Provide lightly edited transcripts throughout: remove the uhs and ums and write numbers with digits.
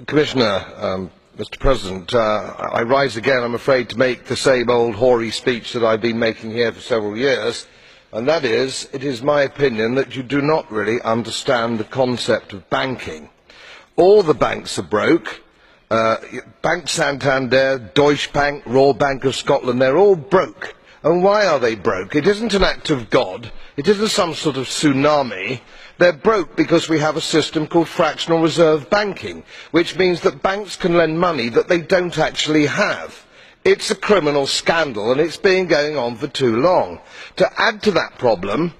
Commissioner, Mr. President, I rise again, I'm afraid, to make the same old hoary speech that I've been making here for several years, and that is, it is my opinion that you do not really understand the concept of banking. All the banks are broke. Bank Santander, Deutsche Bank, Royal Bank of Scotland, they're all broke. And why are they broke? It isn't an act of God. It isn't some sort of tsunami. They're broke because we have a system called fractional reserve banking, which means that banks can lend money that they don't actually have. It's a criminal scandal, and it's been going on for too long. To add to that problem,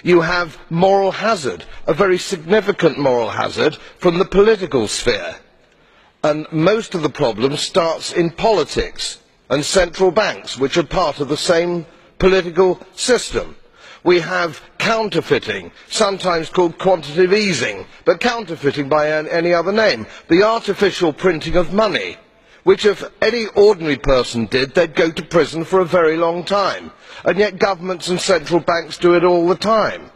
you have moral hazard, a very significant moral hazard from the political sphere. And most of the problem starts in politics and central banks, which are part of the same political system. We have counterfeiting, sometimes called quantitative easing, but counterfeiting by any other name. The artificial printing of money, which if any ordinary person did, they'd go to prison for a very long time. And yet governments and central banks do it all the time.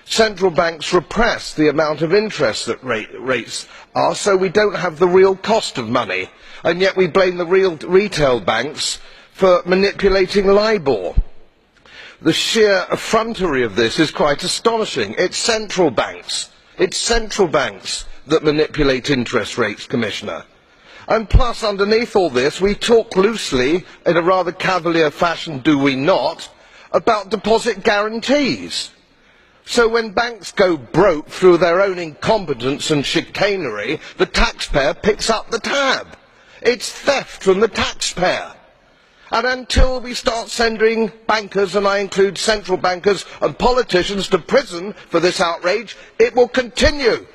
Central banks repress the amount of interest that rates are, so we don't have the real cost of money. And yet we blame the real retail banks for manipulating LIBOR. The sheer effrontery of this is quite astonishing. It's central banks that manipulate interest rates, Commissioner. And plus, underneath all this, we talk loosely, in a rather cavalier fashion, do we not, about deposit guarantees. So when banks go broke through their own incompetence and chicanery, the taxpayer picks up the tab. It's theft from the taxpayer. And until we start sending bankers, and I include central bankers and politicians, to prison for this outrage, it will continue.